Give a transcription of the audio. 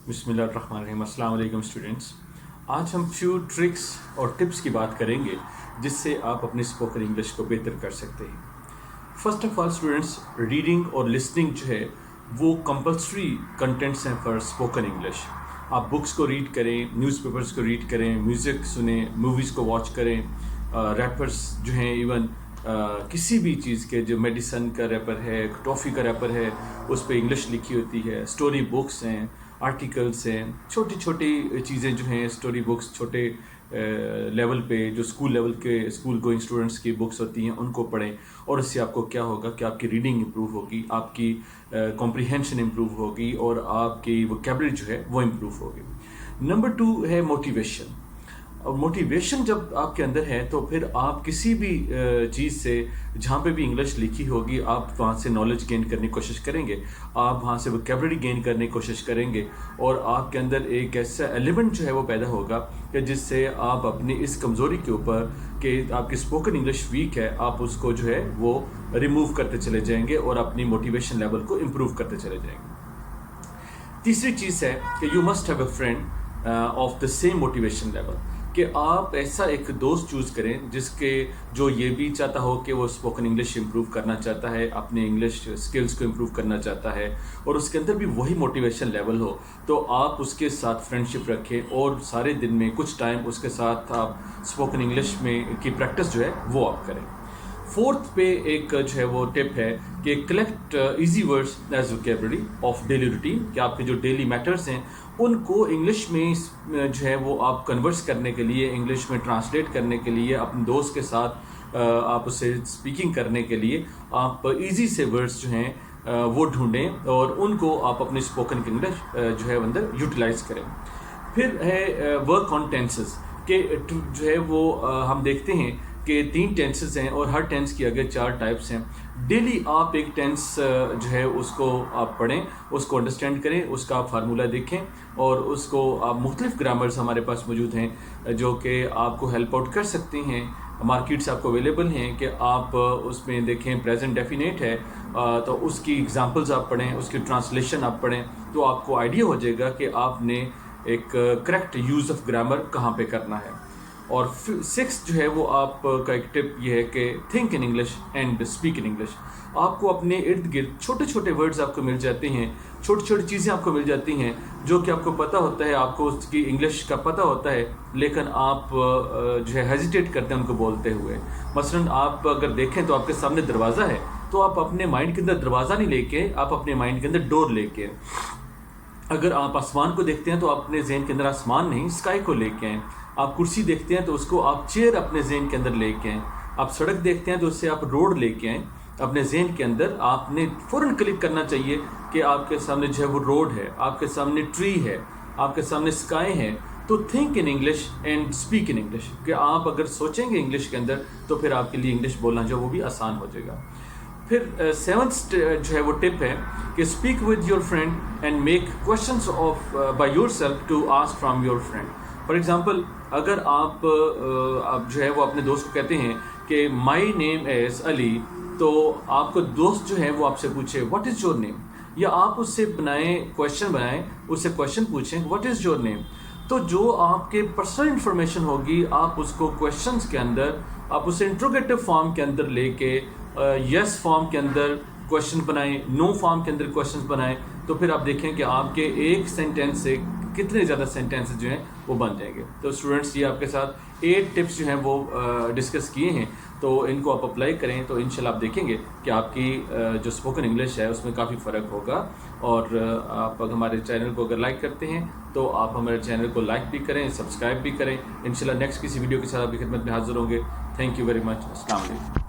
बिस्मिल्लाहिर्रहमानिर्रहीम। अस्सलाम वालेकुम स्टूडेंट्स। आज हम फ्यू ट्रिक्स और टिप्स की बात करेंगे जिससे आप अपनी स्पोकन इंग्लिश को बेहतर कर सकते हैं। First of all students, reading और लिसनिंग जो है वो कंपल्सरी कंटेंट्स हैं फॉर स्पोकन इंग्लिश। आप बुक्स को रीड करें, न्यूज़पेपर्स को रीड करें, म्यूज़िक सुने, मूवीज़ को वॉच करें, रैपर्स जो हैं इवन किसी भी चीज़ के, जो मेडिसन का रैपर है, टॉफ़ी का रैपर है, उस पर इंग्लिश लिखी होती है। स्टोरी बुक्स हैं, आर्टिकल्स हैं, छोटी छोटी चीज़ें जो हैं, स्टोरी बुक्स छोटे लेवल पे, जो स्कूल लेवल के स्कूल गोइंग स्टूडेंट्स की बुक्स होती हैं, उनको पढ़ें। और इससे आपको क्या होगा कि आपकी रीडिंग इम्प्रूव होगी, आपकी कॉम्प्रिहेंशन इम्प्रूव होगी और आपकी वोकैबुलरी जो है वो इम्प्रूव होगी। नंबर 2 है मोटिवेशन। और मोटिवेशन जब आपके अंदर है तो फिर आप किसी भी चीज़ से, जहाँ पे भी इंग्लिश लिखी होगी, आप वहाँ से नॉलेज गेन करने की कोशिश करेंगे, आप वहाँ से वोकैबुलरी गेन करने की कोशिश करेंगे और आपके अंदर एक ऐसा एलिमेंट जो है वो पैदा होगा कि जिससे आप अपनी इस कमज़ोरी के ऊपर कि आपकी स्पोकन इंग्लिश वीक है, आप उसको जो है वो रिमूव करते चले जाएंगे और अपनी मोटिवेशन लेवल को इम्प्रूव करते चले जाएंगे। तीसरी चीज़ है कि you must have a friend of the same motivation level, कि आप ऐसा एक दोस्त चूज़ करें जिसके जो ये भी चाहता हो कि वो स्पोकन इंग्लिश इम्प्रूव करना चाहता है, अपने इंग्लिश स्किल्स को इम्प्रूव करना चाहता है और उसके अंदर भी वही मोटिवेशन लेवल हो, तो आप उसके साथ फ्रेंडशिप रखें और सारे दिन में कुछ टाइम उसके साथ आप स्पोकन इंग्लिश में की प्रैक्टिस जो है वो आप करें। फोर्थ पे एक जो है वो टिप है कि collect easy words as vocabulary of daily routine, कि आपके जो डेली मैटर्स हैं उनको इंग्लिश में जो है वो आप कन्वर्स करने के लिए, इंग्लिश में ट्रांसलेट करने के लिए, अपने दोस्त के साथ आप उससे स्पीकिंग करने के लिए आप इजी से वर्ड्स जो हैं वो ढूंढें और उनको आप अपनी स्पोकन इंग्लिश जो है अंदर यूटिलाइज करें। फिर है वर्क ऑन टेंसेस, के जो है वो हम देखते हैं कि 3 टेंसेस हैं और हर टेंस की अगर 4 टाइप्स हैं। डेली आप एक टेंस जो है उसको आप पढ़ें, उसको अंडरस्टैंड करें, उसका आप फार्मूला देखें और उसको आप मुख्तलिफ ग्रामर्स हमारे पास मौजूद हैं जो कि आपको हेल्प आउट कर सकते हैं। मार्केट से आपको अवेलेबल हैं कि आप उसमें देखें प्रेजेंट डेफिनेट है तो उसकी एग्जांपल्स आप पढ़ें, उसकी ट्रांसलेशन आप पढ़ें, तो आपको आइडिया हो जाएगा कि आपने एक करेक्ट यूज़ ऑफ ग्रामर कहाँ पे करना है। और 6 जो है वो आपका एक टिप ये है कि think in English and speak in English. आपको अपने इर्द गिर्द छोटे छोटे वर्ड्स आपको मिल जाते हैं, छोटी छोटी चीज़ें आपको मिल जाती हैं जो कि आपको पता होता है, आपको उसकी इंग्लिश का पता होता है, लेकिन आप जो है हेजिटेट करते हैं उनको बोलते हुए। मसलन आप अगर देखें तो आपके सामने दरवाज़ा है, तो आप अपने माइंड के अंदर दरवाज़ा नहीं लेके, आप अपने माइंड के अंदर डोर लेके। अगर आप आसमान को देखते हैं तो अपने जहन के अंदर आसमान नहीं, स्काई को लेके आएँ। आप कुर्सी देखते हैं तो उसको आप चेयर अपने जहन के अंदर लेके आएँ। आप सड़क देखते हैं तो उससे आप रोड लेके आएँ अपने जहन के अंदर। आपने फ़ौरन क्लिक करना चाहिए कि आपके सामने जो है वो रोड है, आपके सामने ट्री है, आपके सामने स्काई है। तो think in English and speak in English, कि आप अगर सोचेंगे इंग्लिश के अंदर तो फिर आपके लिए इंग्लिश बोलना जो वो भी आसान हो जाएगा। फिर 7th जो है वो टिप है कि speak with your friend and make questions of by yourself to ask from your friend. For example, अगर आप जो है वो अपने दोस्त को कहते हैं कि माई नेम इज़ अली, तो आपको दोस्त जो है वो आपसे पूछे व्हाट इज़ योर नेम, या आप उससे क्वेश्चन बनाएं, उससे क्वेश्चन पूछें व्हाट इज़ योर नेम। तो जो आपके पर्सनल इन्फॉर्मेशन होगी आप उसको क्वेश्चंस के अंदर, आप उसे इंट्रोगेटिव फॉर्म के अंदर लेके यस फॉर्म के अंदर क्वेश्चन बनाएं, नो फॉर्म के अंदर क्वेश्चन बनाएं, तो फिर आप देखें कि आपके एक सेंटेंस से कितने ज़्यादा सेंटेंसेस जो हैं वो बन जाएंगे। तो स्टूडेंट्स, ये आपके साथ 8 टिप्स जो हैं वो डिस्कस किए हैं, तो इनको आप अप्लाई करें तो इंशाल्लाह आप देखेंगे कि आपकी जो स्पोकन इंग्लिश है उसमें काफ़ी फ़र्क होगा। और आप अगर हमारे चैनल को अगर लाइक करते हैं तो आप हमारे चैनल को लाइक भी करें, सब्सक्राइब भी करें। इंशाल्लाह नेक्स्ट किसी वीडियो के साथ आपकी खिदमत में हाजिर होंगे। Thank you very much. अस्सलाम वालेकुम।